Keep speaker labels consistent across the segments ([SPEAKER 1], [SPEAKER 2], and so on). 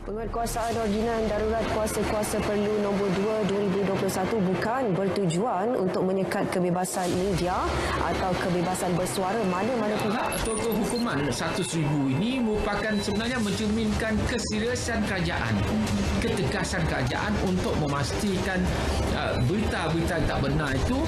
[SPEAKER 1] Penguatkuasaan Ordinan Darurat Kuasa-Kuasa Perlu Nombor 2 2021 bukan bertujuan untuk menyekat kebebasan media atau kebebasan bersuara mana-mana pihak.
[SPEAKER 2] Tokoh hukuman 100,000 ini merupakan sebenarnya mencerminkan keseriusan kerajaan, ketegasan kerajaan untuk memastikan berita-berita tak benar itu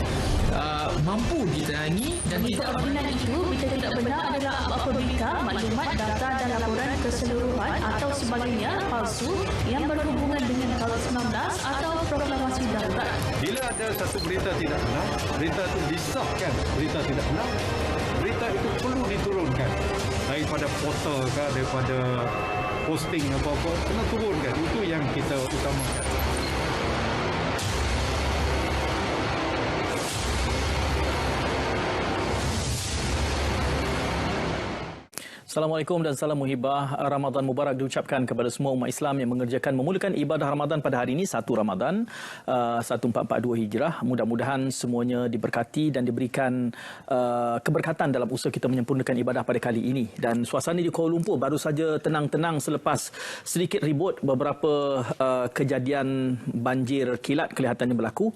[SPEAKER 2] mampu diterangi dan tidak
[SPEAKER 3] ordinan itu berita tidak benar adalah apa-apa berita, maklumat, data dan laporan keseluruhan atau sebagainya palsu yang berhubungan dengan COVID-19 atau proklamasi darurat.
[SPEAKER 4] Bila ada satu berita tidak benar, berita itu disahkan berita tidak benar, berita itu perlu diturunkan daripada portal ke, daripada posting apa-apa, kena turunkan. Itu yang kita utamakan.
[SPEAKER 5] Assalamualaikum dan salam muhibah. Ramadan Mubarak diucapkan kepada semua umat Islam yang memulakan ibadah Ramadan pada hari ini, 1 Ramadan 1442 Hijrah. Mudah-mudahan semuanya diberkati dan diberikan keberkatan dalam usaha kita menyempurnakan ibadah pada kali ini. Dan suasana di Kuala Lumpur baru saja tenang-tenang selepas sedikit ribut beberapa kejadian banjir kilat kelihatannya berlaku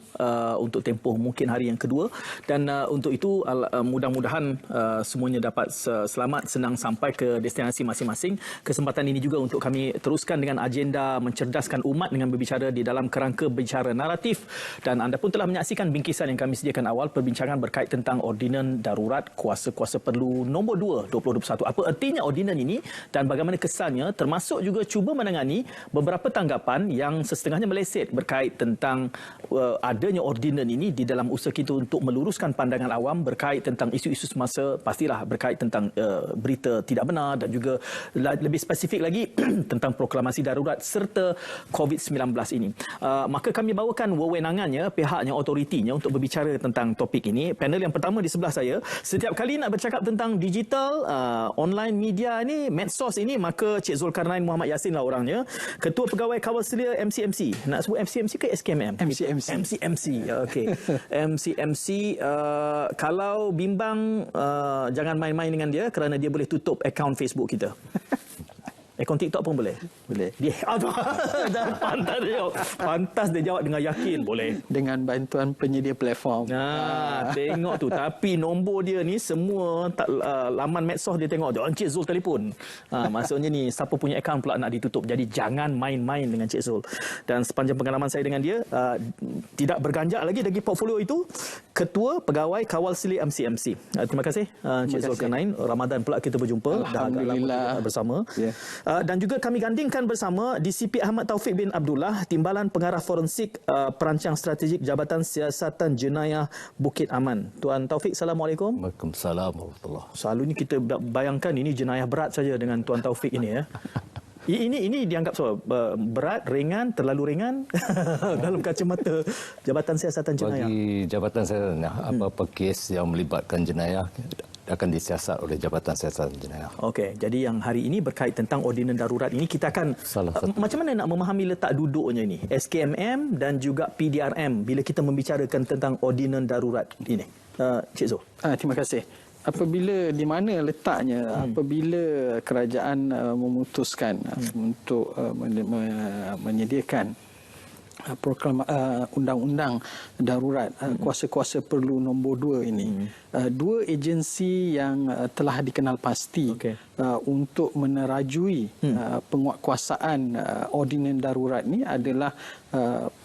[SPEAKER 5] untuk tempoh mungkin hari yang kedua. Dan untuk itu mudah-mudahan semuanya dapat selamat, senang sampai ke destinasi masing-masing. Kesempatan ini juga untuk kami teruskan dengan agenda mencerdaskan umat dengan berbicara di dalam kerangka bicara naratif. Dan anda pun telah menyaksikan bingkisan yang kami sediakan awal, perbincangan berkait tentang Ordinan Darurat Kuasa-Kuasa Perlu Nombor 2 2021. Apa ertinya ordinan ini dan bagaimana kesannya, termasuk juga cuba menangani beberapa tanggapan yang setengahnya meleset berkait tentang adanya ordinan ini di dalam usaha kita untuk meluruskan pandangan awam berkait tentang isu-isu semasa, pastilah berkait tentang berita tidak benar dan juga lebih spesifik lagi tentang proklamasi darurat serta COVID-19 ini. Maka kami bawakan wewenangannya, pihaknya, otoritinya untuk berbicara tentang topik ini. Panel yang pertama di sebelah saya, setiap kali nak bercakap tentang digital, online media ni, medsos ini, maka Cik Zulkarnain Muhammad Yassin lah orangnya. Ketua Pegawai Kawal Selia MCMC. Nak sebut MCMC ke SKMM? MCMC. Okey. MCMC, kalau bimbang jangan main-main dengan dia kerana dia boleh tutup akaun Facebook kita. Akaun TikTok pun boleh.
[SPEAKER 6] Boleh.
[SPEAKER 5] Dia pantas dia jawab. Pantas dia jawab dengan yakin boleh.
[SPEAKER 6] Dengan bantuan penyedia platform.
[SPEAKER 5] Tengok tu. Tapi nombor dia ni semua laman medsos dia tengok. Encik Zul telefon. Maksudnya ni siapa punya akaun pula nak ditutup. Jadi jangan main-main dengan Cik Zul. Dan sepanjang pengalaman saya dengan dia, tidak berganjak lagi dari portfolio itu, Ketua Pegawai Kawal Selia MCMC. Terima kasih Cik Zulkarnain. Ramadan pula kita berjumpa.
[SPEAKER 6] Alhamdulillah.
[SPEAKER 5] Dah bersama.
[SPEAKER 6] Yeah.
[SPEAKER 5] Dan juga kami gandingkan bersama DCP Ahmad Taufik bin Abdullah, Timbalan Pengarah Forensik Perancang Strategik Jabatan Siasatan Jenayah Bukit Aman. Tuan Taufik, Assalamualaikum.
[SPEAKER 7] Waalaikumsalam warahmatullahi.
[SPEAKER 5] Selalunya kita bayangkan ini jenayah berat saja dengan Tuan Taufik ini ya. Ini dianggap berat, ringan, terlalu ringan dalam kacamata Jabatan Siasatan Jenayah.
[SPEAKER 7] Bagi Jabatan Siasatan Jenayah, apa-apa kes yang melibatkan jenayah akan disiasat oleh Jabatan Siasatan Jenayah.
[SPEAKER 5] Okey, jadi yang hari ini berkait tentang ordinan darurat ini, kita akan macam mana nak memahami letak duduknya ini, SKMM dan juga PDRM bila kita membicarakan tentang ordinan darurat ini. Cik Zul.
[SPEAKER 6] Terima kasih. Apabila di mana letaknya, apabila kerajaan memutuskan untuk menyediakan undang-undang darurat kuasa-kuasa perlu nombor 2 ini, dua agensi yang telah dikenal pasti untuk menerajui penguatkuasaan ordinan darurat ini adalah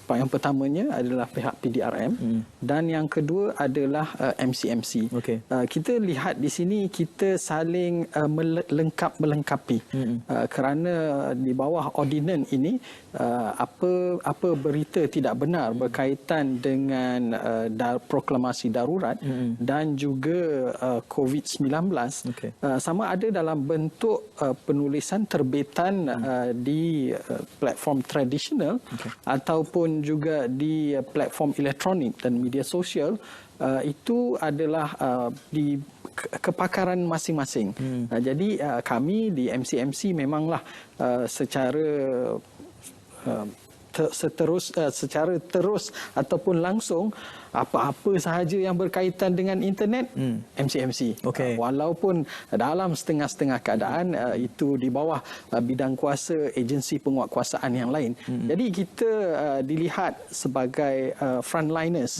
[SPEAKER 6] yang pertamanya adalah pihak PDRM dan yang kedua adalah MCMC. Kita lihat di sini kita saling melengkapi kerana di bawah ordinan ini apa berita tidak benar berkaitan dengan proklamasi darurat dan juga COVID-19 sama ada dalam bentuk penulisan terbitan di platform tradisional ataupun juga di platform elektronik dan media sosial, itu adalah di kepakaran masing-masing. Jadi kami di MCMC memanglah secara terus ataupun langsung apa-apa sahaja yang berkaitan dengan internet, MCMC. Walaupun dalam setengah-setengah keadaan itu di bawah bidang kuasa agensi penguatkuasaan yang lain. Jadi kita dilihat sebagai frontliners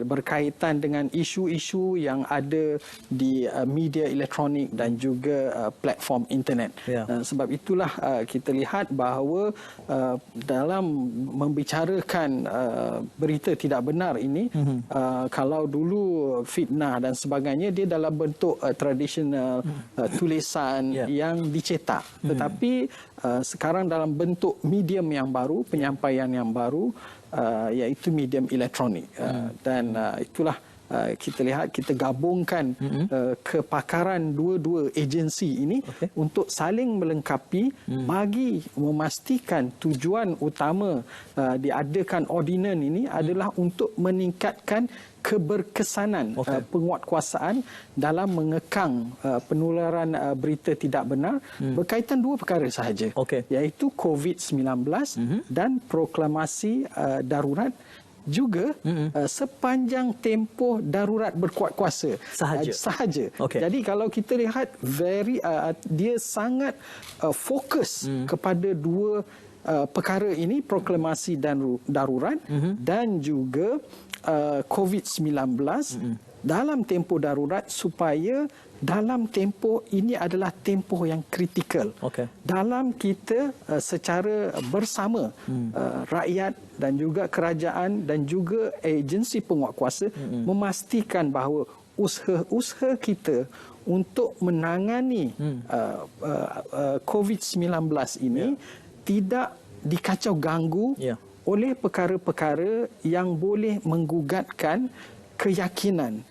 [SPEAKER 6] berkaitan dengan isu-isu yang ada di media elektronik dan juga platform internet. Sebab itulah kita lihat bahawa dalam membicarakan berita tidak benar ini, kalau dulu fitnah dan sebagainya dia dalam bentuk tradisional tulisan yang dicetak, tetapi sekarang dalam bentuk medium yang baru, penyampaian yang baru, iaitu medium elektronik. Dan itulah kita lihat, kita gabungkan kepakaran dua-dua agensi ini untuk saling melengkapi bagi memastikan tujuan utama diadakan ordinan ini adalah untuk meningkatkan keberkesanan penguatkuasaan dalam mengekang penularan berita tidak benar berkaitan dua perkara sahaja, iaitu COVID-19 dan proklamasi darurat, juga sepanjang tempoh darurat berkuat kuasa sahaja. Jadi kalau kita lihat dia sangat fokus kepada dua perkara ini, proklamasi dan darurat dan juga COVID-19 dalam tempoh darurat, supaya dalam tempoh ini adalah tempoh yang kritikal dalam kita secara bersama rakyat dan juga kerajaan dan juga agensi penguatkuasa memastikan bahawa usaha-usaha kita untuk menangani COVID-19 ini tidak dikacau ganggu oleh perkara-perkara yang boleh menggugatkan keyakinan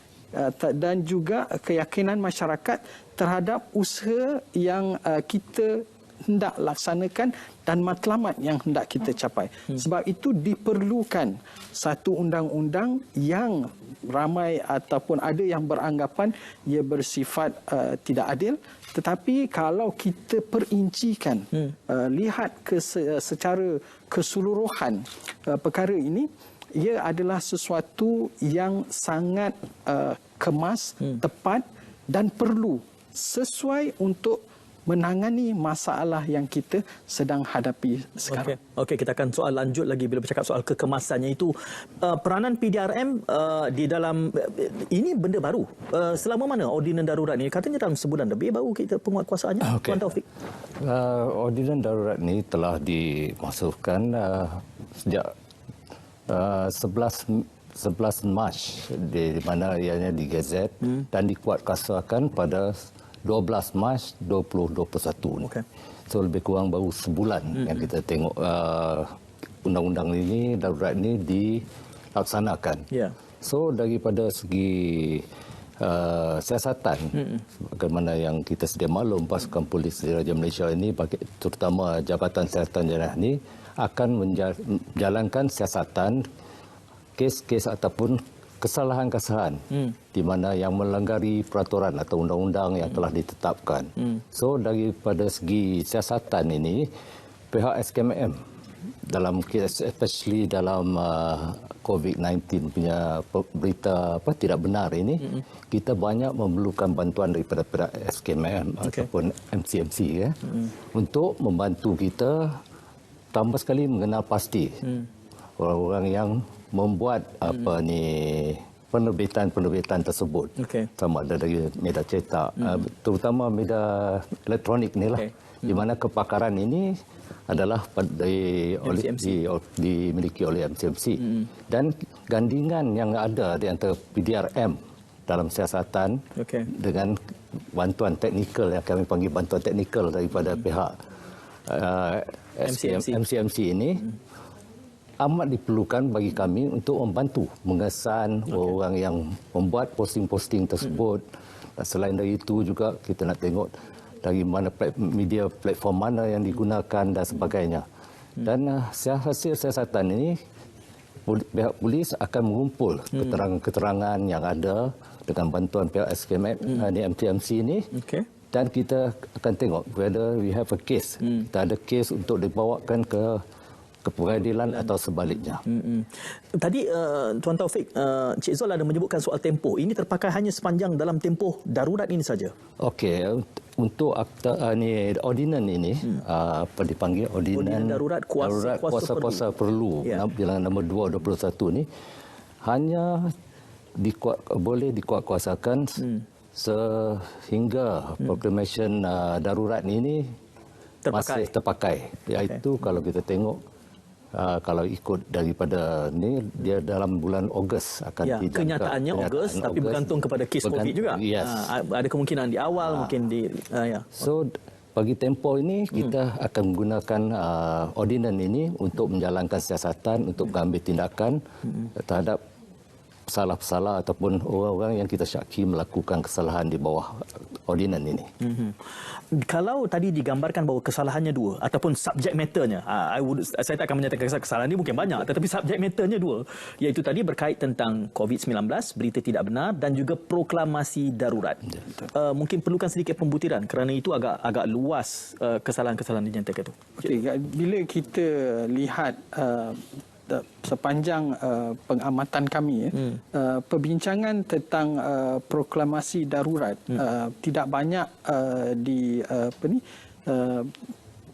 [SPEAKER 6] dan juga keyakinan masyarakat terhadap usaha yang kita hendak laksanakan dan matlamat yang hendak kita capai. Sebab itu diperlukan satu undang-undang yang ramai ataupun ada yang beranggapan ia bersifat tidak adil, tetapi kalau kita perincikan, lihat secara keseluruhan perkara ini, ia adalah sesuatu yang sangat kemas, tepat dan perlu, sesuai untuk menangani masalah yang kita sedang hadapi sekarang.
[SPEAKER 5] Okey, kita akan soal lanjut lagi bila bercakap soal kekemasannya itu. Peranan PDRM di dalam ini benda baru. Selama mana ordinan darurat ni? Katanya dalam sebulan lebih baru kita penguatkuasaannya. Tuan Taufik.
[SPEAKER 7] Ordinan darurat ni telah dimasukkan sejak 11 Mac di mana ianya digazet dan dikuatkuasakan pada 12 Mac 2021. So lebih kurang baru sebulan yang kita tengok undang-undang ini, darurat ini dilaksanakan. So daripada segi siasatan, bagaimana yang kita sedia maklum, pasukan polis Diraja Malaysia ini, terutama Jabatan Siasatan Jenayah ini, akan menjalankan siasatan kes-kes ataupun kesalahan-kesalahan di mana yang melanggar peraturan atau undang-undang yang telah ditetapkan. So daripada segi siasatan ini, pihak SKMM dalam kes, especially dalam COVID-19 punya berita tidak benar ini, kita banyak memerlukan bantuan daripada pihak SKMM ataupun MCMC untuk membantu kita tambah sekali mengenal pasti orang-orang yang membuat penerbitan tersebut, sama ada dari media cetak, terutama media elektronik inilah, di mana kepakaran ini adalah dimiliki oleh MCMC dan gandingan yang ada di antara PDRM dalam siasatan dengan bantuan teknikal yang kami panggil bantuan teknikal daripada pihak MCMC ini amat diperlukan bagi kami untuk membantu mengesan orang yang membuat posting-posting tersebut. Dan selain dari itu juga kita nak tengok dari mana media platform mana yang digunakan dan sebagainya. Dan hasil siasatan ini pihak polis akan mengumpul keterangan-keterangan yang ada dengan bantuan pihak SKMM di MCMC ini. Dan kita akan tengok whether we have a case. Kita ada case untuk dibawakan ke keperadilan atau sebaliknya.
[SPEAKER 5] Tadi Tuan Taufik, Cik Zul ada menyebutkan soal tempoh. Ini terpakai hanya sepanjang dalam tempoh darurat ini saja.
[SPEAKER 7] Okey, untuk akta ni ordinan ini apa dipanggil ordinan
[SPEAKER 5] darurat kuasa
[SPEAKER 7] perlu. Bilangan nombor 2/21 ni hanya boleh dikuatkuasakan sehingga proclamation darurat ini masih terpakai. Iaitu kalau kita tengok kalau ikut daripada ni dia dalam bulan Ogos akan dijangka.
[SPEAKER 5] Kenyataannya Ogos tapi bergantung kepada kes COVID juga.
[SPEAKER 7] Yes.
[SPEAKER 5] Ada kemungkinan di awal mungkin di
[SPEAKER 7] So bagi tempoh ini kita akan menggunakan ordinan ini untuk menjalankan siasatan, untuk mengambil tindakan terhadap pesalah-pesalah ataupun orang-orang yang kita syaki melakukan kesalahan di bawah ordinan ini.
[SPEAKER 5] Kalau tadi digambarkan bahawa kesalahannya dua ataupun subjek matternya, saya tak akan menyatakan kesalahan ini mungkin banyak, tetapi subjek matternya dua, iaitu tadi berkait tentang COVID-19, berita tidak benar dan juga proklamasi darurat. Mungkin perlukan sedikit pembutiran kerana itu agak luas kesalahan-kesalahan dinyatakan itu.
[SPEAKER 6] Bila kita lihat sepanjang pengamatan kami, perbincangan tentang proklamasi darurat tidak banyak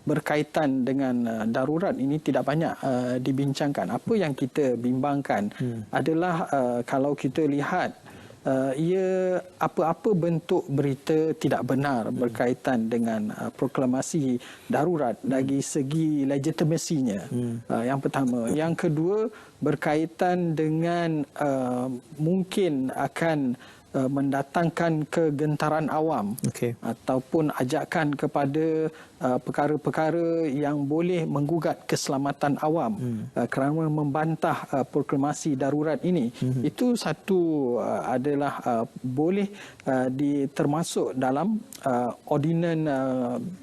[SPEAKER 6] berkaitan dengan darurat ini tidak banyak dibincangkan. Apa yang kita bimbangkan adalah kalau kita lihat ia apa-apa bentuk berita tidak benar berkaitan dengan proklamasi darurat dari segi legitimasinya. Yang pertama. Yang kedua, berkaitan dengan mungkin akan mendatangkan kegentaran awam ataupun ajakan kepada perkara-perkara yang boleh menggugat keselamatan awam kerana membantah proklamasi darurat ini. Itu satu adalah boleh termasuk dalam ordinan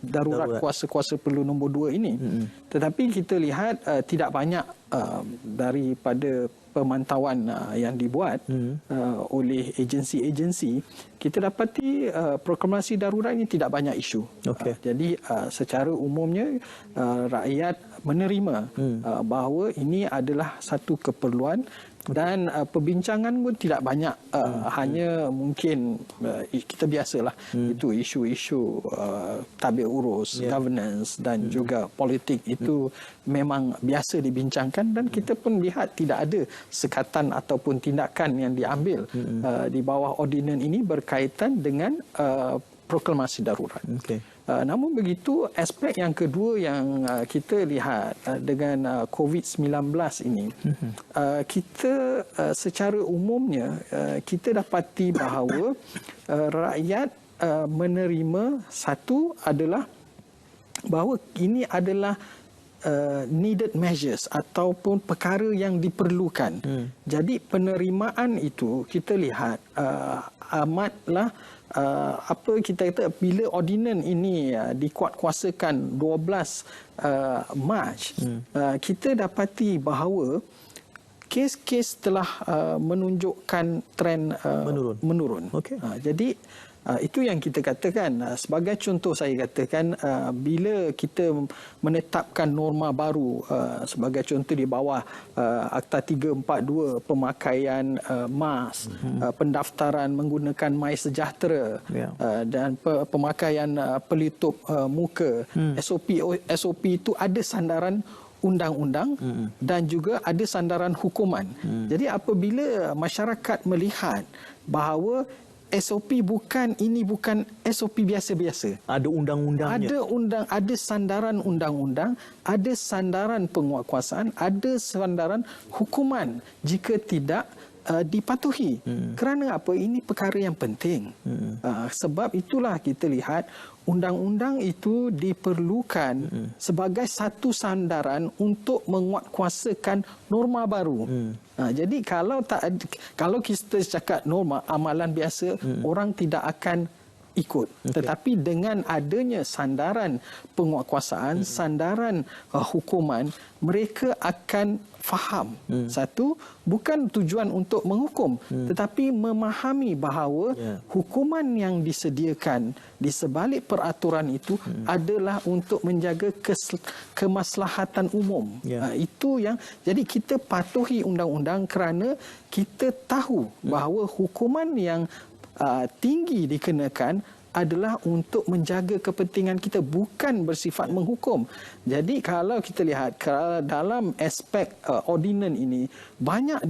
[SPEAKER 6] darurat kuasa-kuasa perlu nombor 2 ini. Tetapi kita lihat tidak banyak daripada pemantauan yang dibuat oleh agensi-agensi, kita dapati proklamasi darurat ini tidak banyak isu. Jadi secara umumnya rakyat menerima bahawa ini adalah satu keperluan dan perbincangan pun tidak banyak, hanya mungkin kita biasalah itu isu-isu tabir urus, governance dan juga politik itu memang biasa dibincangkan dan kita pun lihat tidak ada sekatan ataupun tindakan yang diambil di bawah ordinan ini berkaitan dengan proklamasi darurat. Namun begitu, aspek yang kedua yang kita lihat dengan COVID-19 ini, kita secara umumnya kita dapati bahawa rakyat menerima satu adalah bahawa ini adalah needed measures ataupun perkara yang diperlukan. Jadi penerimaan itu kita lihat amatlah apa kita kata bila ordinan ini dikuatkuasakan 12 Mac, kita dapati bahawa kes-kes telah menunjukkan trend menurun. Jadi itu yang kita katakan. Sebagai contoh saya katakan, bila kita menetapkan norma baru, sebagai contoh di bawah Akta 342 pemakaian mask, pendaftaran menggunakan MySejahtera dan pemakaian pelitup muka, SOP itu ada sandaran undang-undang dan juga ada sandaran hukuman. Jadi apabila masyarakat melihat bahawa SOP bukan SOP biasa-biasa.
[SPEAKER 5] Ada undang-undangnya.
[SPEAKER 6] Ada sandaran undang-undang, ada sandaran penguatkuasaan, ada sandaran hukuman jika tidak dipatuhi. Kerana apa? Ini perkara yang penting. Sebab itulah kita lihat undang-undang itu diperlukan sebagai satu sandaran untuk menguatkuasakan norma baru. Jadi kalau kita cakap norma amalan biasa, orang tidak akan ikut. Tetapi dengan adanya sandaran penguatkuasaan, sandaran hukuman, mereka akan faham. Satu, bukan tujuan untuk menghukum, tetapi memahami bahawa hukuman yang disediakan di sebalik peraturan itu adalah untuk menjaga kemaslahatan umum. Itu yang, jadi kita patuhi undang-undang kerana kita tahu bahawa hukuman yang tinggi dikenakan adalah untuk menjaga kepentingan kita, bukan bersifat menghukum. Jadi kalau kita lihat dalam aspek ordinan ini banyak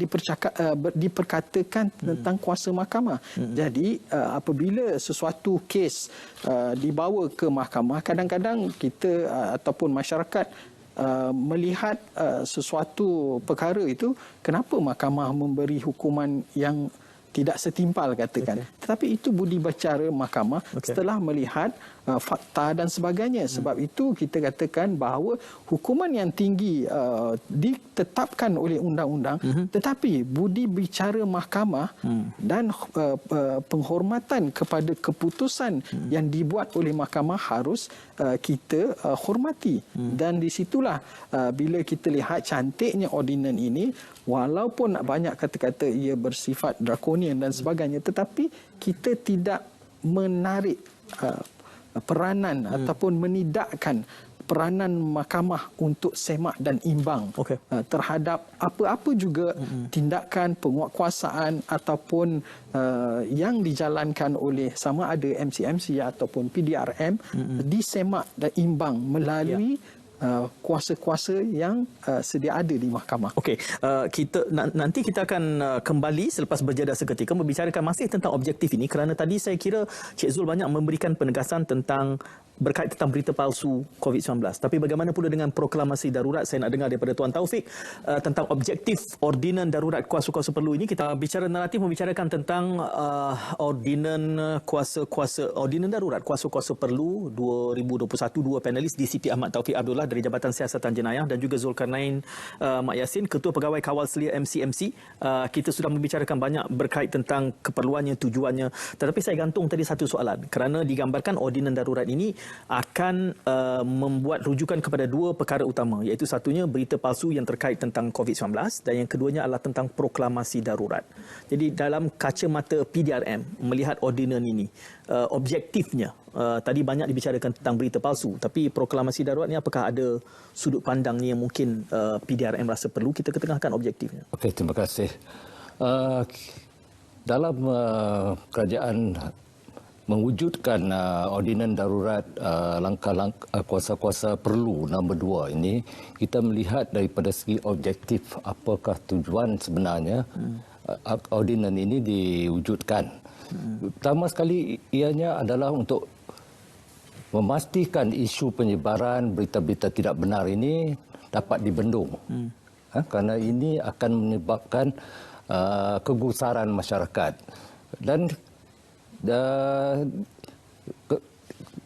[SPEAKER 6] diperkatakan tentang kuasa mahkamah. Jadi apabila sesuatu kes dibawa ke mahkamah, kadang-kadang kita ataupun masyarakat melihat sesuatu perkara itu, kenapa mahkamah memberi hukuman yang tidak setimpal katakan. Tetapi itu budi bicara mahkamah setelah melihat fakta dan sebagainya. Sebab itu kita katakan bahawa hukuman yang tinggi ditetapkan oleh undang-undang, tetapi budi bicara mahkamah dan penghormatan kepada keputusan yang dibuat oleh mahkamah harus kita hormati. Dan di situlah bila kita lihat cantiknya ordinan ini, walaupun banyak kata-kata ia bersifat drakonian dan sebagainya, tetapi kita tidak menarik peranan ataupun menidakkan peranan mahkamah untuk semak dan imbang terhadap apa-apa juga tindakan penguatkuasaan ataupun yang dijalankan oleh sama ada MCMC ataupun PDRM disemak dan imbang melalui kuasa-kuasa yang sedia ada di mahkamah.
[SPEAKER 5] Okey, nanti kita akan kembali selepas berjeda seketika membicarakan masih tentang objektif ini, kerana tadi saya kira Cik Zul banyak memberikan penegasan berkait tentang berita palsu COVID-19. Tapi bagaimana pula dengan proklamasi darurat? Saya nak dengar daripada Tuan Taufik tentang objektif ordinan darurat kuasa-kuasa perlu ini. Kita bicara naratif membicarakan tentang ordinan darurat kuasa-kuasa perlu 2021. Dua panelis, DCP Ahmad Taufik Abdullah dari Jabatan Siasatan Jenayah dan juga Zulkarnain Mak Yassin, Ketua Pegawai Kawal Selia MCMC. Kita sudah membicarakan banyak berkait tentang keperluannya, tujuannya. Tetapi saya gantung tadi satu soalan, kerana digambarkan ordinan darurat ini akan membuat rujukan kepada dua perkara utama, iaitu satunya berita palsu yang terkait tentang COVID-19 dan yang keduanya adalah tentang proklamasi darurat. Jadi dalam kacamata PDRM melihat ordinan ini, objektifnya, tadi banyak dibicarakan tentang berita palsu, tapi proklamasi darurat ni apakah ada sudut pandangnya yang mungkin PDRM rasa perlu kita ketengahkan objektifnya?
[SPEAKER 7] Okey, terima kasih. Dalam kerajaan mewujudkan ordinan darurat langkah-langkah kuasa-kuasa perlu nombor 2 ini, kita melihat daripada segi objektif apakah tujuan sebenarnya ordinan ini diwujudkan. Pertama sekali ianya adalah untuk memastikan isu penyebaran berita-berita tidak benar ini dapat dibendung. Kerana ini akan menyebabkan kegusaran masyarakat. Dan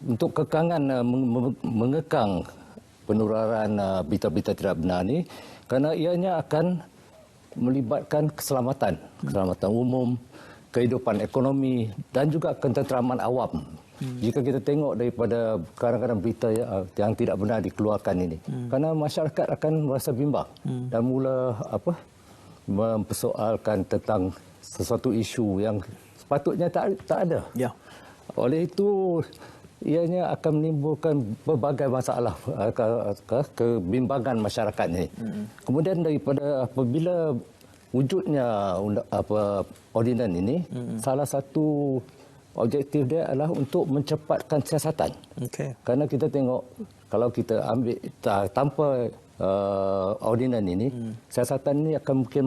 [SPEAKER 7] untuk kekangan mengekang penularan berita-berita tidak benar ini, kerana ianya akan melibatkan keselamatan umum, kehidupan ekonomi dan juga ketenteraman awam. Jika kita tengok daripada kadang-kadang berita yang tidak benar dikeluarkan ini, kerana masyarakat akan merasa bimbang dan mula mempersoalkan tentang sesuatu isu yang sepatutnya tak ada. Oleh itu, ianya akan menimbulkan berbagai masalah, kebimbangan masyarakat ini. Kemudian daripada apabila wujudnya ordinan ini, salah satu objektif dia adalah untuk mencepatkan siasatan. Kerana kita tengok, kalau kita ambil tanpa ordinan ini, siasatan ini akan mungkin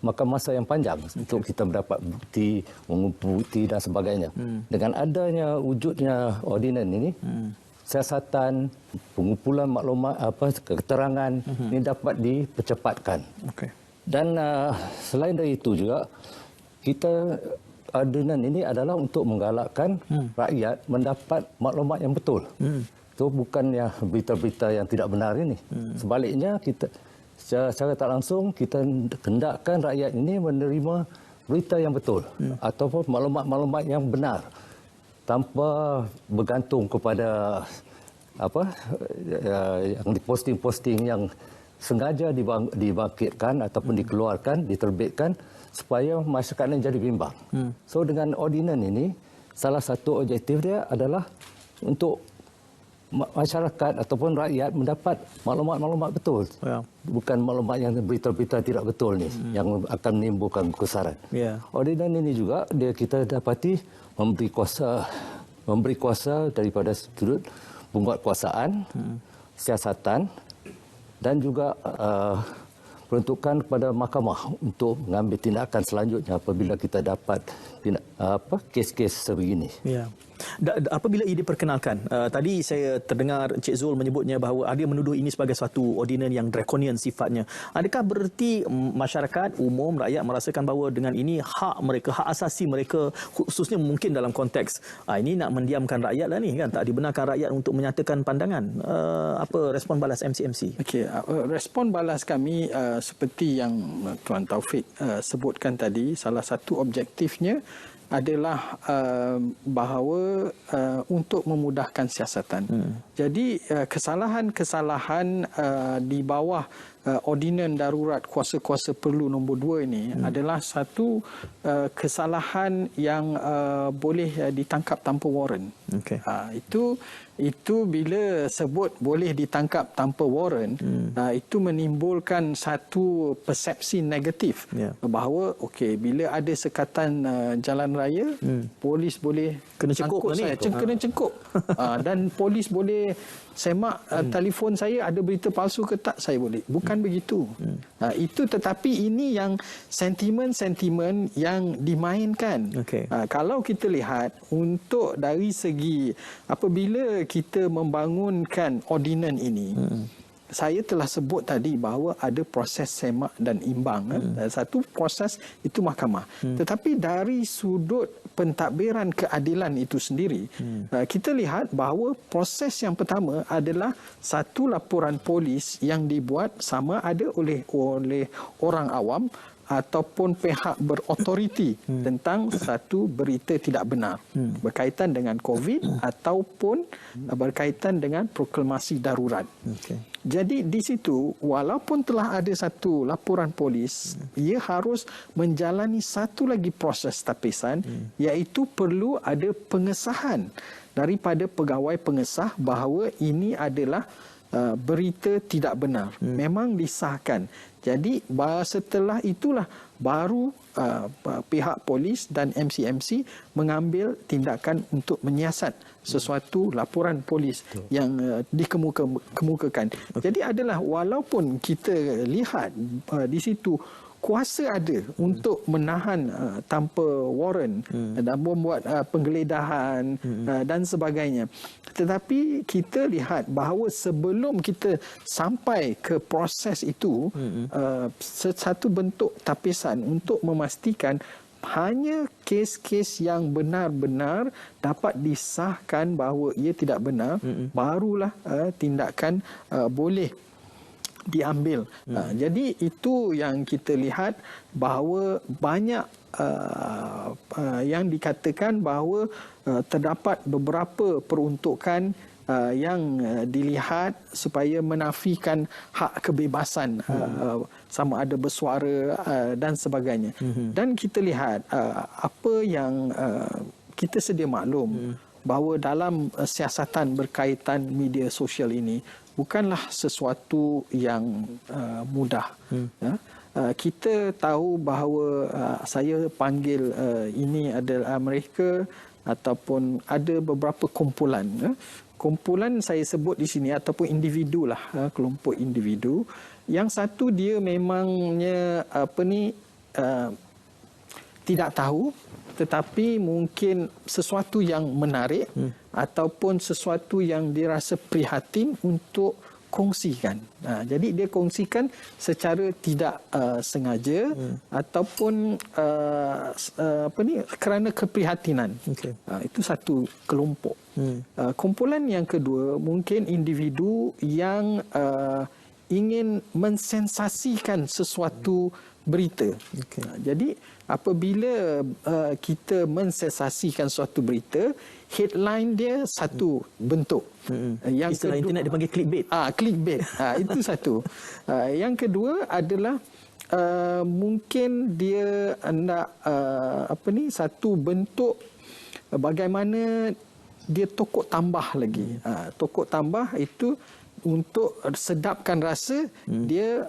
[SPEAKER 7] makan masa yang panjang untuk kita mendapat bukti, mengumpul bukti dan sebagainya. Dengan adanya wujudnya ordinan ini, siasatan, pengumpulan maklumat, keterangan ini dapat dipercepatkan. Dan selain dari itu juga, kita ordinan ini adalah untuk menggalakkan rakyat mendapat maklumat yang betul. Itu bukannya berita-berita yang tidak benar ini. Sebaliknya, kita secara tak langsung kita hendakkan rakyat ini menerima berita yang betul ataupun maklumat-maklumat yang benar. tanpa bergantung kepada yang diposting-posting yang sengaja dibangkitkan ataupun dikeluarkan, diterbitkan supaya masyarakat ini jadi bimbang. So dengan ordinan ini, salah satu objektif dia adalah untuk masyarakat ataupun rakyat mendapat maklumat-maklumat betul. Bukan maklumat yang berita-berita tidak betul ni yang akan menimbulkan kekesaran. Ordinan ini juga kita dapati memberi kuasa daripada sudut penguatkuasaan, siasatan dan juga peruntukan kepada mahkamah untuk mengambil tindakan selanjutnya apabila kita dapat kes-kes sebegini.
[SPEAKER 5] Apabila ia diperkenalkan, tadi saya terdengar Encik Zul menyebutnya bahawa dia menuduh ini sebagai suatu ordinan yang draconian sifatnya. Adakah bererti masyarakat umum, rakyat merasakan bahawa dengan ini hak mereka, hak asasi mereka, khususnya mungkin dalam konteks ini nak mendiamkan rakyat lah ni kan, tak dibenarkan rakyat untuk menyatakan pandangan. Apa respon balas MCMC?
[SPEAKER 6] Okey, respon balas kami seperti yang Tuan Taufik sebutkan tadi, salah satu objektifnya adalah bahawa untuk memudahkan siasatan. Jadi kesalahan-kesalahan di bawah ordinan darurat kuasa-kuasa perlu nombor 2 ini adalah satu kesalahan yang boleh ditangkap tanpa warrant. Itu bila sebut boleh ditangkap tanpa warrant, itu menimbulkan satu persepsi negatif bahawa bila ada sekatan jalan raya, polis boleh
[SPEAKER 5] kena cekup
[SPEAKER 6] saya, kena cekup. Dan polis boleh semak telefon saya ada berita palsu ke tak, saya boleh. Bukan begitu. Itu tetapi ini yang sentimen-sentimen yang dimainkan. Kalau kita lihat untuk dari segi apabila kita membangunkan ordinan ini, saya telah sebut tadi bahawa ada proses semak dan imbang. Satu proses itu mahkamah. Tetapi dari sudut pentadbiran keadilan itu sendiri, kita lihat bahawa proses yang pertama adalah satu laporan polis yang dibuat sama ada oleh orang awam ataupun pihak berotoriti tentang satu berita tidak benar berkaitan dengan COVID ataupun berkaitan dengan proklamasi darurat. Jadi di situ walaupun telah ada satu laporan polis, ia harus menjalani satu lagi proses tapisan, iaitu perlu ada pengesahan daripada pegawai pengesah bahawa ini adalah berita tidak benar. Memang disahkan. Jadi setelah itulah baru pihak polis dan MCMC mengambil tindakan untuk menyiasat sesuatu laporan polis yang dikemukakan. Jadi adalah walaupun kita lihat di situ kuasa ada untuk menahan tanpa warrant dan membuat penggeledahan dan sebagainya. Tetapi kita lihat bahawa sebelum kita sampai ke proses itu, satu bentuk tapisan untuk memastikan hanya kes-kes yang benar-benar dapat disahkan bahawa ia tidak benar, barulah tindakan boleh diambil. Jadi itu yang kita lihat bahawa banyak yang dikatakan bahawa terdapat beberapa peruntukan yang dilihat supaya menafikan hak kebebasan sama ada bersuara dan sebagainya. Dan kita lihat apa yang kita sedia maklum bahawa dalam siasatan berkaitan media sosial ini bukanlah sesuatu yang mudah. Kita tahu bahawa saya panggil ini adalah mereka ataupun ada beberapa kumpulan. Kumpulan saya sebut di sini ataupun individu lah, kelompok individu. Yang satu dia memangnya tidak tahu, tetapi mungkin sesuatu yang menarik ataupun sesuatu yang dirasa prihatin untuk kongsikan. Jadi dia kongsikan secara tidak sengaja ataupun kerana keprihatinan. Itu satu kelompok. Kumpulan yang kedua mungkin individu yang ingin mensensasikan sesuatu berita. Jadi apabila kita mensensasikan suatu berita, headline dia satu bentuk. Yang
[SPEAKER 5] istilah internet dipanggil clickbait.
[SPEAKER 6] Clickbait. Itu satu. Yang kedua adalah mungkin dia nak satu bentuk bagaimana dia tokok tambah lagi. Tokok tambah itu untuk sedapkan rasa, dia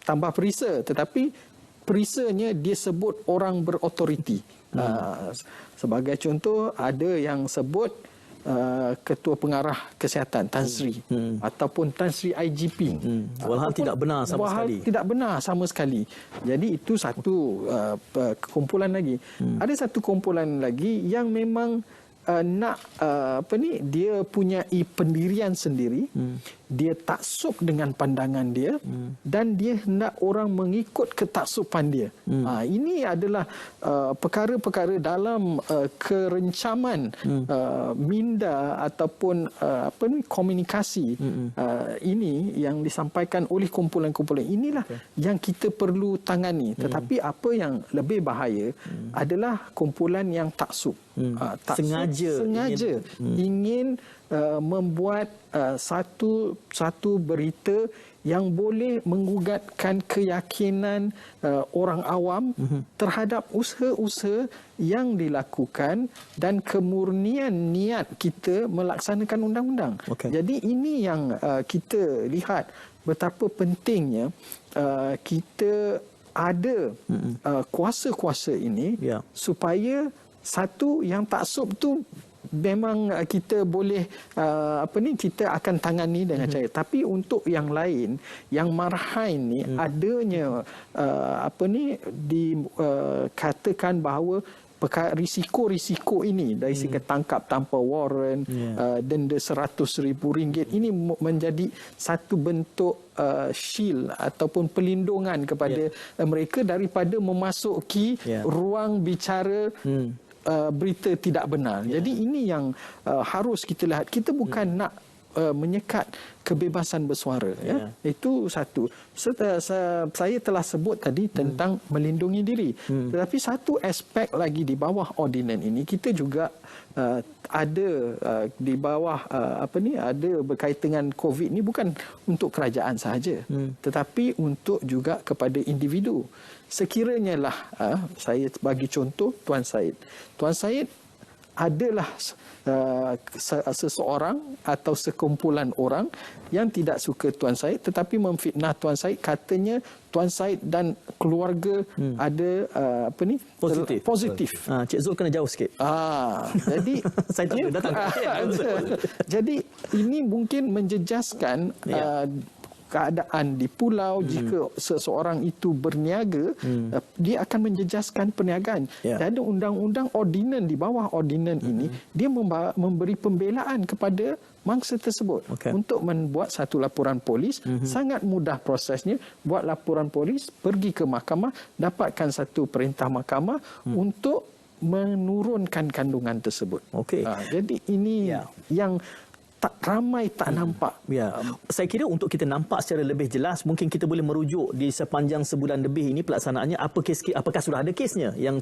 [SPEAKER 6] tambah perisa, tetapi perisanya dia sebut orang berautoriti. Sebagai contoh, ada yang sebut Ketua Pengarah Kesihatan Tan Sri ataupun Tan Sri IGP.
[SPEAKER 5] Walhal tidak benar sama sekali.
[SPEAKER 6] Tidak benar sama sekali. Jadi itu satu kumpulan lagi. Ada satu kumpulan lagi yang memang nak dia punya pendirian sendiri, dia taksub dengan pandangan dia, dan dia hendak orang mengikut ketaksuban dia. Ini adalah perkara-perkara dalam kerencaman minda ataupun komunikasi ini yang disampaikan oleh kumpulan-kumpulan inilah yang kita perlu tangani. Tetapi apa yang lebih bahaya adalah kumpulan yang taksub. Sengaja ingin membuat satu berita yang boleh menggugatkan keyakinan orang awam terhadap usaha-usaha yang dilakukan dan kemurnian niat kita melaksanakan undang-undang. Jadi ini yang kita lihat betapa pentingnya kita ada kuasa-kuasa ini supaya satu yang taksub tu memang kita boleh kita akan tangani dengan cara. Tapi untuk yang lain, yang marhain ni adanya dikatakan bahawa risiko-risiko ini dari segi tangkap tanpa warrant, denda RM100,000 ini menjadi satu bentuk shield ataupun pelindungan kepada mereka daripada memasuki ruang bicara berita tidak benar. Jadi ini yang harus kita lihat. Kita bukan nak menyekat kebebasan bersuara. Itu satu. Saya telah sebut tadi tentang melindungi diri. Tetapi satu aspek lagi di bawah ordinan ini, kita juga ada di bawah ada berkaitan dengan COVID ni bukan untuk kerajaan sahaja, tetapi untuk juga kepada individu. Sekiranya lah saya bagi contoh Tuan Syed. Tuan Syed adalah seseorang atau sekumpulan orang yang tidak suka Tuan Syed tetapi memfitnah Tuan Syed, katanya Tuan Syed dan keluarga ada positif.
[SPEAKER 5] Cik Zul kena jauh sikit.
[SPEAKER 6] Jadi
[SPEAKER 5] saya tak boleh datang.
[SPEAKER 6] Jadi ini mungkin menjejaskan keadaan di pulau. Jika seseorang itu berniaga, dia akan menjejaskan perniagaan. Dan ada undang-undang ordinan di bawah ordinan ini, dia memberi pembelaan kepada mangsa tersebut untuk membuat satu laporan polis. Sangat mudah prosesnya. Buat laporan polis, pergi ke mahkamah, dapatkan satu perintah mahkamah untuk menurunkan kandungan tersebut. Jadi ini yang ramai tak nampak.
[SPEAKER 5] Saya kira untuk kita nampak secara lebih jelas, mungkin kita boleh merujuk di sepanjang sebulan lebih ini pelaksanaannya, apakah sudah ada kesnya yang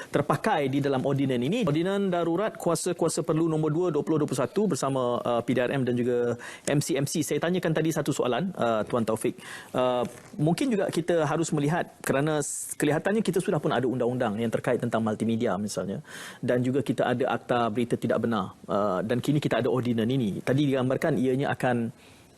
[SPEAKER 5] terpakai di dalam ordinan ini. Ordinan Darurat Kuasa-Kuasa Perlu nombor 2 2021 bersama PDRM dan juga MCMC. Saya tanyakan tadi satu soalan, Tuan Taufik. Mungkin juga kita harus melihat, kerana kelihatannya kita sudah pun ada undang-undang yang terkait tentang multimedia misalnya, dan juga kita ada Akta Berita Tidak Benar, dan kini kita ada ordinan ini. Tadi digambarkan ianya akan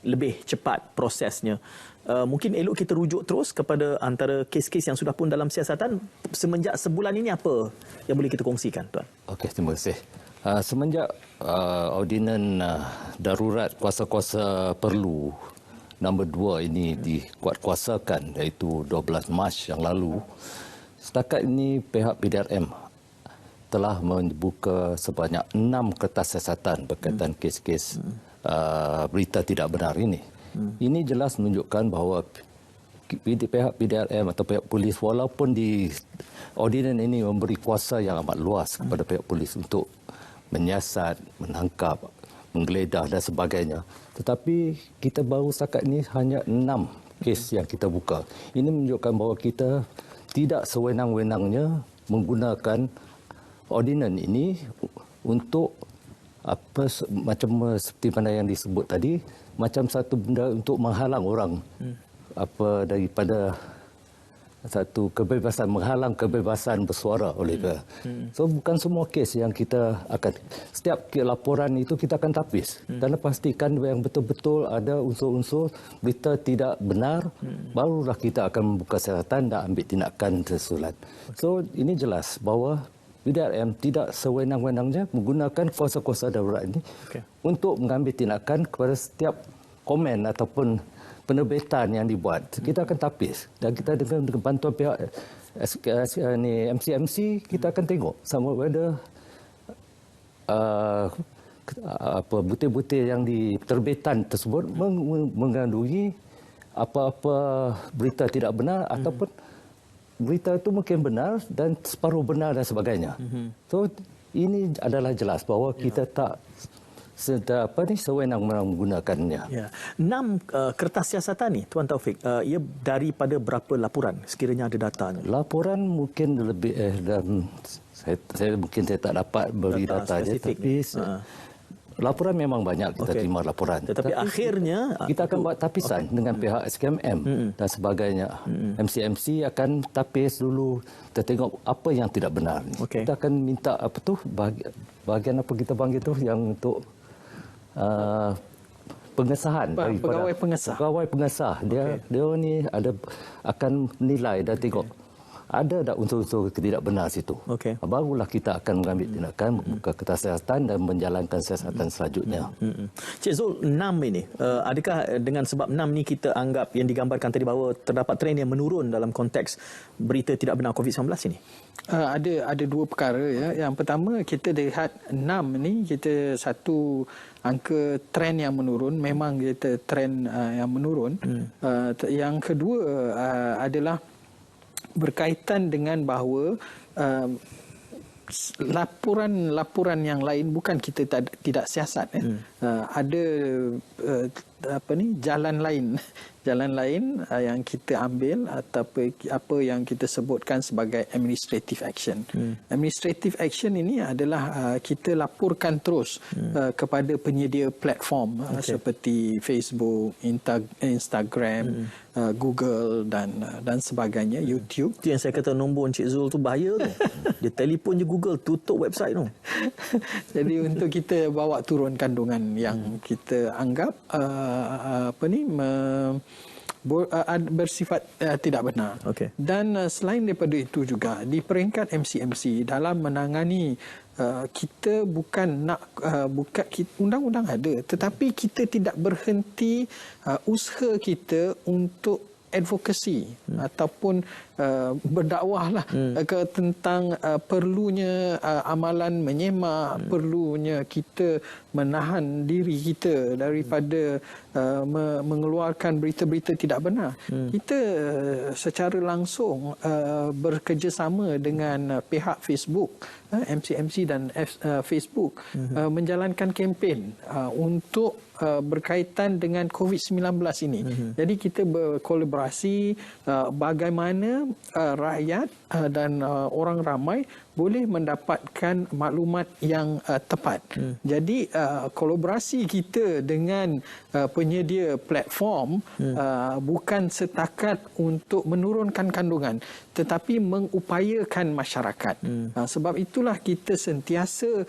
[SPEAKER 5] lebih cepat prosesnya. Mungkin elok kita rujuk terus kepada antara kes-kes yang sudah pun dalam siasatan semenjak sebulan ini. Apa yang boleh kita kongsikan, Tuan?
[SPEAKER 7] Okey, terima kasih. Semenjak ordinan darurat kuasa-kuasa perlu nombor 2 ini dikuatkuasakan, iaitu 12 Mac yang lalu, setakat ini pihak PDRM telah membuka sebanyak 6 kertas siasatan berkaitan kes-kes berita tidak benar ini. Ini jelas menunjukkan bahawa pihak PDRM atau pihak polis, walaupun di ordinan ini memberi kuasa yang amat luas kepada pihak polis untuk menyiasat, menangkap, menggeledah dan sebagainya, tetapi kita baru setakat ini hanya 6 kes yang kita buka. Ini menunjukkan bahawa kita tidak sewenang-wenangnya menggunakan ordinan ini untuk macam seperti mana yang disebut tadi, macam satu benda untuk menghalang orang daripada satu kebebasan, menghalang kebebasan bersuara oleh dia. So bukan semua kes yang kita akan, setiap laporan itu kita akan tapis dan pastikan yang betul-betul ada unsur-unsur berita tidak benar, barulah kita akan membuka siasatan dan ambil tindakan susulan. So ini jelas bahawa PDRM tidak sewenang-wenangnya menggunakan kuasa-kuasa darurat ini untuk mengambil tindakan kepada setiap komen ataupun penerbitan yang dibuat. Kita akan tapis dan kita dengan bantuan pihak MCMC kita akan tengok sama ada butir-butir yang di terbitan tersebut mengandungi apa-apa berita tidak benar ataupun berita itu mungkin benar dan separuh benar dan sebagainya. So ini adalah jelas bahawa kita tak sewenang-wenang menggunakannya.
[SPEAKER 5] Ya. 6 kertas siasatan ni, Tuan Taufik, ia daripada berapa laporan sekiranya ada datanya?
[SPEAKER 7] Laporan mungkin lebih saya tak dapat beri data je, tapi laporan memang banyak kita terima laporan.
[SPEAKER 5] Tetapi akhirnya
[SPEAKER 7] kita akan buat tapisan dengan pihak SKMM dan sebagainya. MCMC akan tapis dulu, kita tengok apa yang tidak benar. Kita akan minta bahagian apa kita panggil tu yang untuk pengesahan
[SPEAKER 6] pegawai pengesah. Dia ni akan menilai dan tengok ada tak unsur-unsur tidak benar situ. Barulah kita akan mengambil tindakan, membuka kertas siasatan dan menjalankan siasatan selanjutnya.
[SPEAKER 5] Cik Zul, 6 ini, adakah dengan sebab 6 ni kita anggap yang digambarkan tadi bahawa terdapat trend yang menurun dalam konteks berita tidak benar COVID-19 ini?
[SPEAKER 6] Ada dua perkara ya. Yang pertama, kita lihat 6 ni, kita satu angka trend yang menurun, memang kita trend yang menurun. Yang kedua adalah berkaitan dengan bahawa laporan yang lain, bukan kita tidak siasat, ada jalan lain yang kita ambil atau apa yang kita sebutkan sebagai administrative action. Administrative action ini adalah kita laporkan terus kepada penyedia platform seperti Facebook, Instagram, Google dan sebagainya, YouTube.
[SPEAKER 5] Itu yang saya kata nombor Encik Zul tu bahaya tu. Dia telefon je Google, tutup website tu.
[SPEAKER 6] Jadi untuk kita bawa turun kandungan yang kita anggap bersifat tidak benar. Dan selain daripada itu juga di peringkat MCMC dalam menangani, kita bukan nak undang-undang ada, tetapi kita tidak berhenti usaha kita untuk advokasi ataupun berdakwahlah tentang perlunya amalan menyemak, perlunya kita menahan diri kita daripada mengeluarkan berita-berita tidak benar. Kita secara langsung bekerjasama dengan pihak Facebook, MCMC dan Facebook menjalankan kempen untuk berkaitan dengan COVID-19 ini. Jadi kita berkolaborasi bagaimana rakyat dan orang ramai boleh mendapatkan maklumat yang tepat. Jadi kolaborasi kita dengan penyedia platform bukan setakat untuk menurunkan kandungan, tetapi mengupayakan masyarakat. Sebab itulah kita sentiasa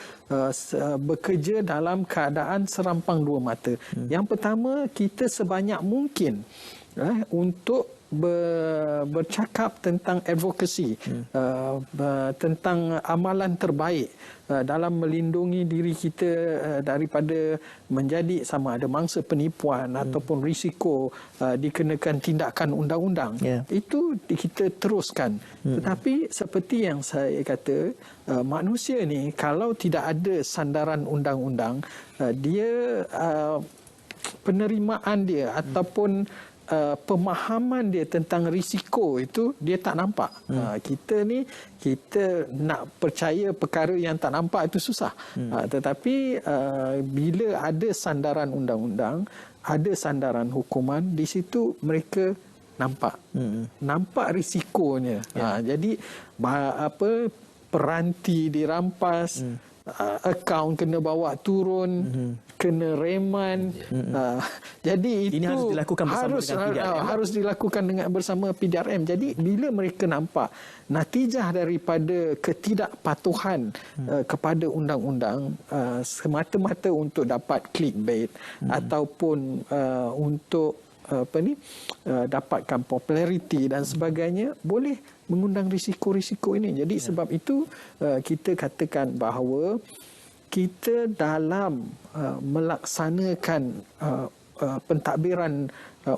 [SPEAKER 6] bekerja dalam keadaan serampang dua mata. Yang pertama, kita sebanyak mungkin untuk bercakap tentang advokasi, tentang amalan terbaik dalam melindungi diri kita daripada menjadi sama ada mangsa penipuan ataupun risiko dikenakan tindakan undang-undang. Itu kita teruskan. Tetapi seperti yang saya kata, manusia ni kalau tidak ada sandaran undang-undang, dia penerimaan dia ataupun pemahaman dia tentang risiko itu dia tak nampak. Kita nak percaya perkara yang tak nampak itu susah. Tetapi bila ada sandaran undang-undang, ada sandaran hukuman, di situ mereka nampak risikonya. Jadi peranti dirampas, akaun kena bawa turun, kena reman. Jadi itu
[SPEAKER 5] ini harus dilakukan bersama dengan PDRM.
[SPEAKER 6] Harus dilakukan bersama PDRM. Jadi bila mereka nampak natijah daripada ketidakpatuhan kepada undang-undang semata-mata untuk dapat clickbait ataupun untuk dapatkan populariti dan sebagainya, boleh mengundang risiko-risiko ini. Jadi sebab itu kita katakan bahawa kita dalam melaksanakan pentadbiran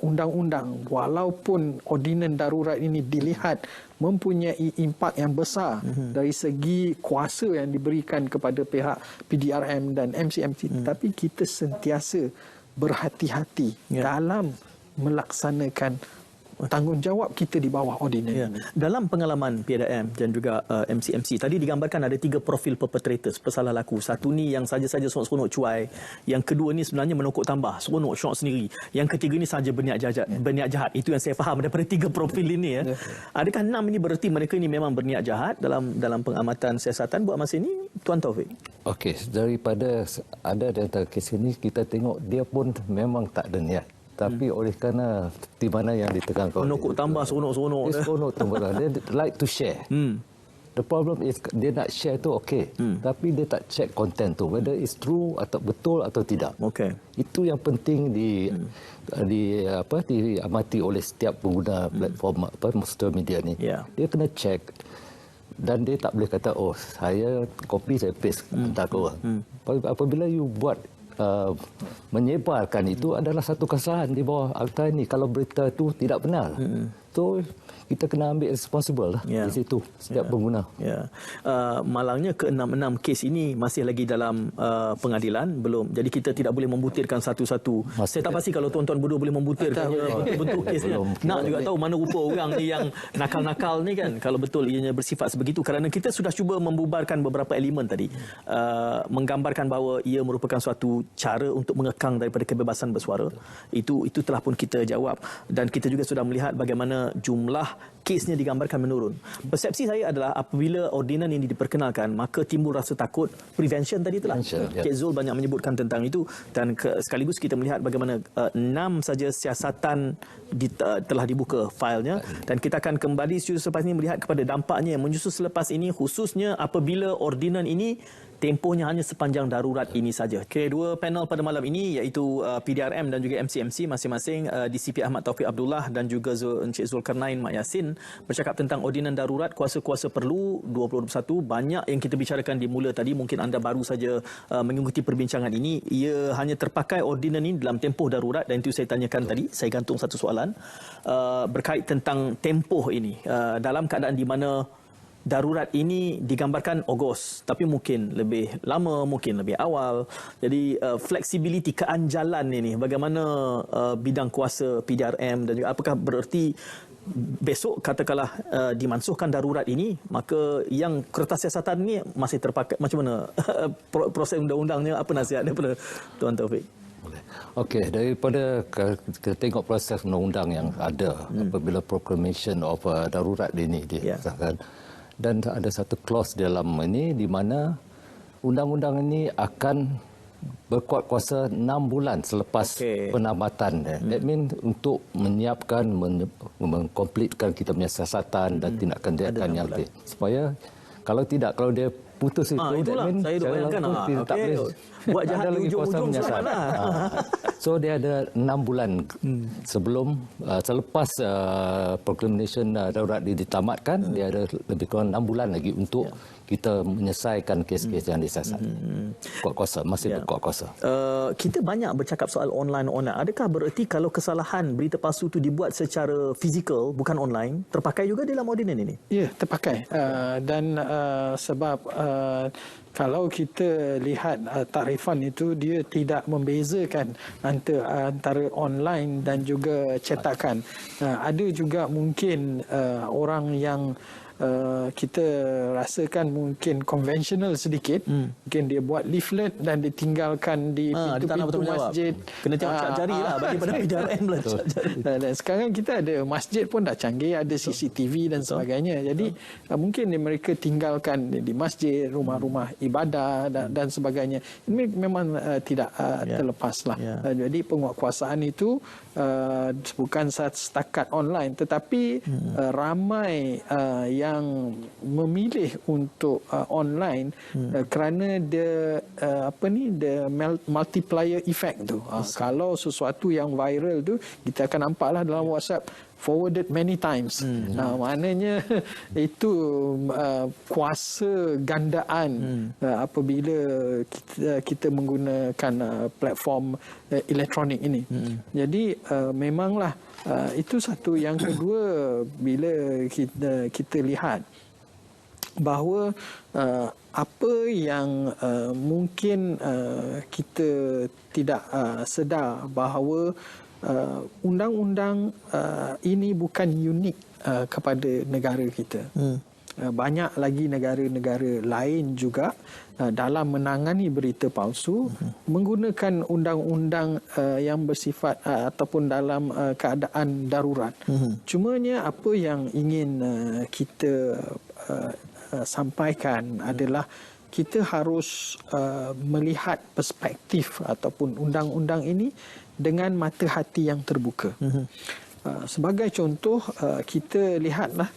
[SPEAKER 6] undang-undang, walaupun ordinan darurat ini dilihat mempunyai impak yang besar dari segi kuasa yang diberikan kepada pihak PDRM dan MCMC, tapi kita sentiasa berhati-hati dalam melaksanakan tanggungjawab kita di bawah ordinan ini.
[SPEAKER 5] Dalam pengalaman PDRM dan juga MCMC, tadi digambarkan ada 3 profil perpetrators, pesalah laku. Satu ni yang saja-saja seronok cuai, yang kedua ni sebenarnya menokok tambah, seronok syok sendiri, yang ketiga ni saja berniat jahat. Itu yang saya faham daripada 3 profil ini. Adakah 6 ini bererti mereka ini memang berniat jahat dalam pengamatan siasatan buat masa ini, Tuan Taufik?
[SPEAKER 7] Okey, daripada ada data kes ini, kita tengok dia pun memang tak ada niat. Tapi oleh kerana di mana yang ditekankan,
[SPEAKER 5] menokok tambah seronok-seronok.
[SPEAKER 7] Dia seronok tambah. Dia like to share. The problem is dia nak share tu okey, tapi dia tak check content tu whether it's true atau betul atau tidak.
[SPEAKER 5] Okey.
[SPEAKER 7] Itu yang penting diamati oleh setiap pengguna platform social media ni. Dia kena check. Dan dia tak boleh kata, oh saya copy, saya paste hantar ke orang. Apabila you buat menyebarkan, itu adalah satu kesalahan di bawah akta ini kalau berita itu tidak benar. So kita kena ambil responsible di situ setiap pengguna.
[SPEAKER 5] Malangnya ke-6 kes ini masih lagi dalam pengadilan belum. Jadi kita tidak boleh membutirkan satu-satu. Saya tak pasti kalau tuan-tuan berdua boleh membutirkan bentuk kesnya. Nak juga tahu mana rupa orang ni yang nakal-nakal ni kan, kalau betul ianya bersifat sebegitu, kerana kita sudah cuba membubarkan beberapa elemen tadi, menggambarkan bahawa ia merupakan suatu cara untuk mengekang daripada kebebasan bersuara. Itu telah pun kita jawab, dan kita juga sudah melihat bagaimana jumlah kesnya digambarkan menurun. Persepsi saya adalah apabila ordinan ini diperkenalkan, maka timbul rasa takut. Prevention tadi itulah. Cik Zul banyak menyebutkan tentang itu, dan sekaligus kita melihat bagaimana 6 saja siasatan telah dibuka failnya, dan kita akan kembali selepas ini melihat kepada dampaknya yang menyusul selepas ini, khususnya apabila ordinan ini tempohnya hanya sepanjang darurat ini saja. Kedua panel pada malam ini iaitu PDRM dan juga MCMC masing-masing, DCP Ahmad Taufik Abdullah dan juga Encik Zulkarnain Mak Yassin, bercakap tentang ordinan darurat kuasa-kuasa perlu 2021. Banyak yang kita bicarakan di mula tadi, mungkin anda baru saja mengikuti perbincangan ini. Ia hanya terpakai ordinan ini dalam tempoh darurat, dan itu saya tanyakan tadi, saya gantung satu soalan berkait tentang tempoh ini dalam keadaan di mana darurat ini digambarkan Ogos, tapi mungkin lebih lama, mungkin lebih awal. Jadi fleksibiliti, keanjalan ini, bagaimana bidang kuasa PDRM dan juga apakah bererti besok katakanlah dimansuhkan darurat ini, maka yang kertas siasatan ini masih terpakai, macam mana proses undang-undangnya? Apa nasihat daripada Tuan Taufik?
[SPEAKER 7] Okey, daripada kita tengok proses undang-undang yang ada apabila proclamation of darurat ini disahkan, dan ada satu clause dalam ini di mana undang-undang ini akan berkuat kuasa 6 bulan selepas penamatan. That means untuk menyiapkan, mengkomplitkan kita punya siasatan dan tindakan-tindakan yang lain. Supaya kalau dia putus itu,
[SPEAKER 5] itulah saya bayangkan
[SPEAKER 7] tak boleh
[SPEAKER 5] buat jahat di ujung-ujung sana.
[SPEAKER 7] So dia ada 6 bulan sebelum selepas proclamation darurat ditamatkan, dia ada lebih kurang 6 bulan lagi untuk kita menyelesaikan kes-kes yang disiasat. Kuat kuasa, masih berkuat kuasa.
[SPEAKER 5] Kita banyak bercakap soal online. Adakah bererti kalau kesalahan berita palsu itu dibuat secara fizikal, bukan online, terpakai juga dalam ordinan ini?
[SPEAKER 6] Ya, terpakai. Dan sebab kalau kita lihat takrifan itu, dia tidak membezakan antara online dan juga cetakan. Ada juga mungkin orang yang kita rasakan mungkin konvensional sedikit, mungkin dia buat leaflet dan ditinggalkan di pintu-pintu masjid.
[SPEAKER 5] Kena tengok cap jari lah daripada PDRM pula.
[SPEAKER 6] Dan sekarang kita ada masjid pun dah canggih, ada CCTV dan sebagainya. Jadi mungkin mereka tinggalkan di masjid, rumah-rumah ibadah dan sebagainya. Ini memang tidak terlepas lah. Jadi penguatkuasaan itu bukan setakat online, tetapi ramai yang memilih untuk online kerana the multiplier effect tu. Kalau sesuatu yang viral tu, kita akan nampaklah dalam WhatsApp forwarded many times. Maknanya itu kuasa gandaan apabila kita menggunakan platform elektronik ini. Jadi memanglah itu satu. Yang kedua, bila kita lihat bahawa apa yang mungkin kita tidak sedar bahawa undang-undang ini bukan unik kepada negara kita. Banyak lagi negara-negara lain juga dalam menangani berita palsu menggunakan undang-undang yang bersifat ataupun dalam keadaan darurat. Cumanya apa yang ingin kita sampaikan adalah kita harus melihat perspektif ataupun undang-undang ini dengan mata hati yang terbuka. Sebagai contoh, kita lihatlah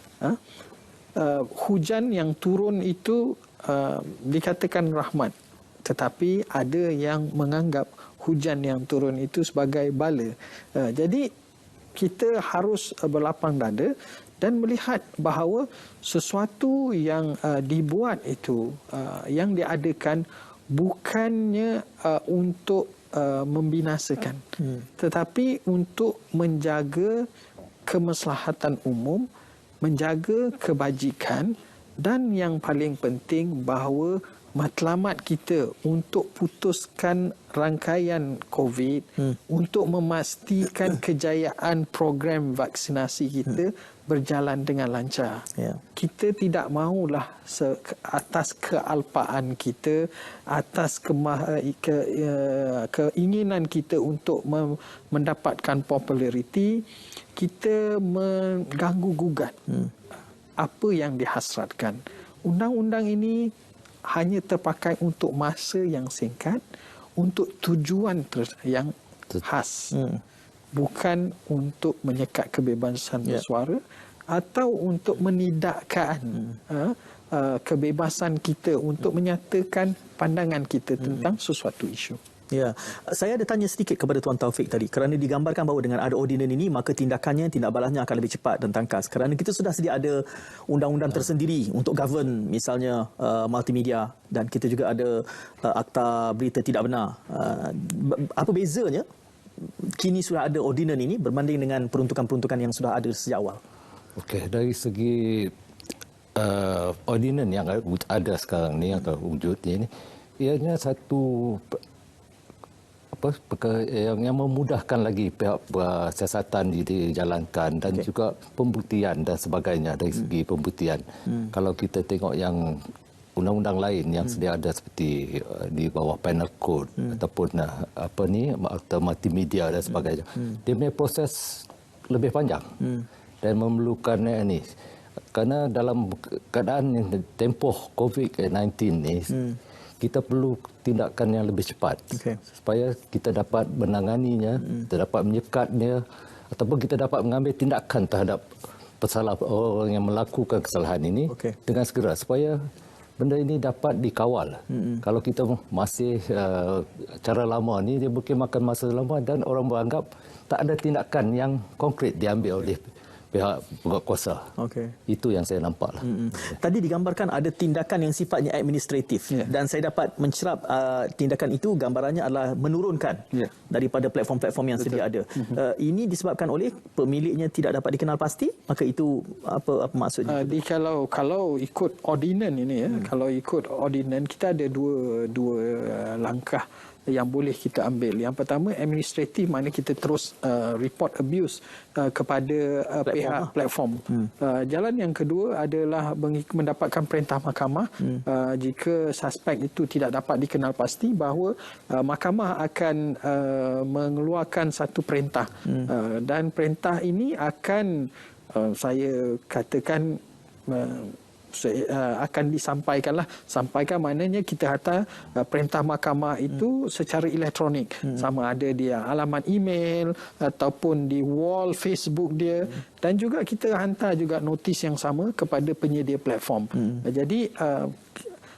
[SPEAKER 6] hujan yang turun itu dikatakan rahmat, tetapi ada yang menganggap hujan yang turun itu sebagai bala. Jadi kita harus berlapang dada dan melihat bahawa sesuatu yang dibuat itu, yang diadakan bukannya untuk membinasakan, tetapi untuk menjaga kemaslahatan umum, menjaga kebajikan, dan yang paling penting bahawa matlamat kita untuk putuskan rangkaian COVID, untuk memastikan kejayaan program vaksinasi kita berjalan dengan lancar. Kita tidak mahulah atas kealpaan kita, atas keinginan kita untuk mendapatkan populariti, kita mengganggu gugat apa yang dihasratkan. Undang-undang ini hanya terpakai untuk masa yang singkat, untuk tujuan yang khas. Bukan untuk menyekat kebebasan bersuara atau untuk menidakkan kebebasan kita untuk menyatakan pandangan kita tentang sesuatu isu.
[SPEAKER 5] Ya, saya ada tanya sedikit kepada Tuan Taufik tadi, kerana digambarkan bahawa dengan ada ordinan ini maka tindakannya, tindak balasnya akan lebih cepat dan tangkas. Kerana kita sudah sedia ada undang-undang tersendiri untuk govern, misalnya multimedia, dan kita juga ada akta berita tidak benar. Apa bezanya kini sudah ada ordinan ini berbanding dengan peruntukan-peruntukan yang sudah ada sejak awal?
[SPEAKER 7] Okey, dari segi ordinan yang ada sekarang ni atau wujud ini, ianya satu yang memudahkan lagi pihak siasatan dijalankan dan juga pembuktian dan sebagainya dari segi pembuktian. Kalau kita tengok yang undang-undang lain yang sedia ada seperti di bawah penal code ataupun akta multimedia dan sebagainya, dia punya proses lebih panjang dan memerlukan ini. Kerana dalam keadaan tempoh COVID-19 ni, kita perlu tindakan yang lebih cepat supaya kita dapat menanganinya, kita dapat menyekatnya, ataupun kita dapat mengambil tindakan terhadap orang yang melakukan kesalahan ini dengan segera supaya benda ini dapat dikawal. Kalau kita masih cara lama ni, dia mungkin makan masa lama dan orang beranggap tak ada tindakan yang konkret diambil oleh pihak penguatkuasa. Itu yang saya nampak lah.
[SPEAKER 5] Tadi digambarkan ada tindakan yang sifatnya administratif, dan saya dapat mencerap tindakan itu gambarannya adalah menurunkan daripada platform-platform yang sedia ada. Ini disebabkan oleh pemiliknya tidak dapat dikenal pasti, maka itu apa maksudnya?
[SPEAKER 6] Kalau ikut ordinan ini, kalau ikut ordinan, kita ada dua langkah yang boleh kita ambil. Yang pertama administratif, mana kita terus report abuse kepada pihak platform. Jalan yang kedua adalah mendapatkan perintah mahkamah. Jika suspek itu tidak dapat dikenal pasti, bahawa mahkamah akan mengeluarkan satu perintah. Dan perintah ini akan saya katakan akan sampaikan, maknanya kita hantar perintah mahkamah itu secara elektronik, sama ada dia alamat email ataupun di wall Facebook dia, dan juga kita hantar juga notis yang sama kepada penyedia platform. Jadi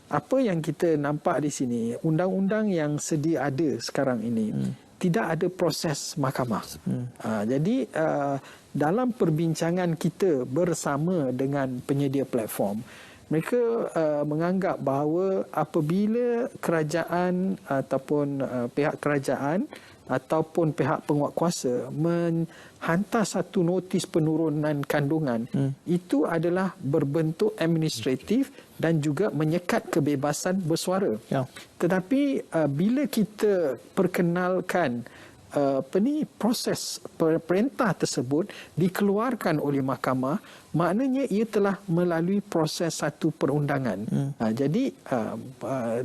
[SPEAKER 6] apa yang kita nampak di sini, undang-undang yang sedia ada sekarang ini tidak ada proses mahkamah. Jadi dalam perbincangan kita bersama dengan penyedia platform, mereka menganggap bahawa apabila kerajaan ataupun pihak kerajaan ataupun pihak penguatkuasa menghantar satu notis penurunan kandungan, itu adalah berbentuk administratif dan juga menyekat kebebasan bersuara. Tetapi bila kita perkenalkan proses perintah tersebut dikeluarkan oleh mahkamah, maknanya ia telah melalui proses satu perundangan. Jadi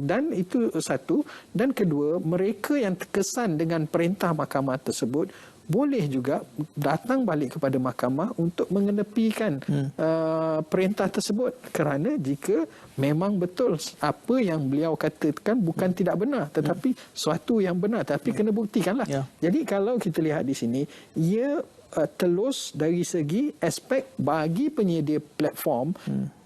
[SPEAKER 6] dan itu satu, dan kedua, mereka yang terkesan dengan perintah mahkamah tersebut boleh juga datang balik kepada mahkamah untuk mengenepikan perintah tersebut, kerana jika memang betul apa yang beliau katakan bukan tidak benar, tetapi suatu yang benar, tapi kena buktikanlah. Jadi kalau kita lihat di sini, ia telus dari segi aspek bagi penyedia platform,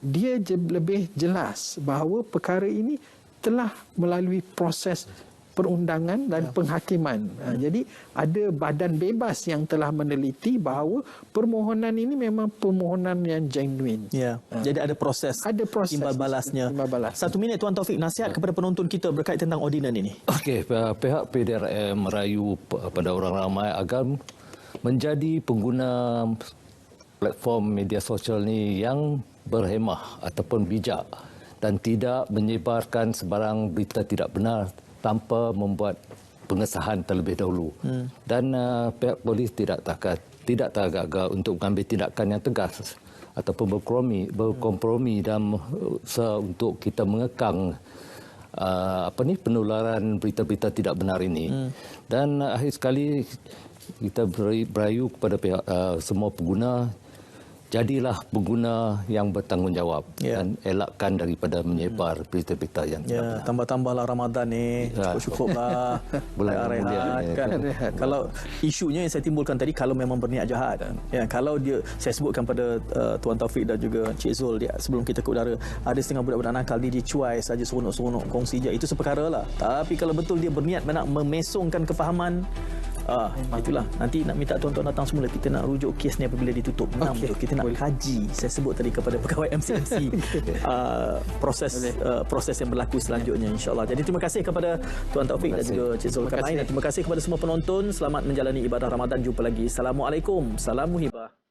[SPEAKER 6] dia lebih jelas bahawa perkara ini telah melalui proses perundangan dan penghakiman. Jadi ada badan bebas yang telah meneliti bahawa permohonan ini memang permohonan yang genuine.
[SPEAKER 5] Jadi ada proses timbal balasnya. 1 minit Tuan Taufik, nasihat kepada penonton kita berkait tentang ordinan ini.
[SPEAKER 7] Okey, pihak PDRM merayu pada orang ramai agar menjadi pengguna platform media sosial ni yang berhemah ataupun bijak dan tidak menyebarkan sebarang berita tidak benar tanpa membuat pengesahan terlebih dahulu. Dan pihak polis tidak tergagap untuk mengambil tindakan yang tegas ataupun berkompromi dalam untuk kita mengekang penularan berita-berita tidak benar ini. Dan akhir sekali kita berayu kepada pihak semua pengguna, jadilah pengguna yang bertanggungjawab dan elakkan daripada menyebar berita-berita yang tidak benar.
[SPEAKER 5] Tambah-tambahlah Ramadan ni, cukup-cukuplah rehat kan. Kalau isunya yang saya timbulkan tadi, kalau memang berniat jahat, kalau dia, saya sebutkan pada Tuan Taufik dan juga Cik Zul sebelum kita ke udara, ada setengah budak-budak nakal ni dicuai saja seronok-seronok kongsi je, itu seperkara lah. Tapi kalau betul dia berniat nak memesongkan kefahaman, itulah, nanti nak minta tuan-tuan datang semula, kita nak rujuk kes ni apabila ditutup. Kita nak kaji, saya sebut tadi kepada pegawai MCMC, proses yang berlaku selanjutnya, insya-Allah. Jadi terima kasih kepada Tuan Taufik dan juga Cik Zulkarnain, dan terima kasih kepada semua penonton. Selamat menjalani ibadah Ramadan. Jumpa lagi. Assalamualaikum. Salam muhibah.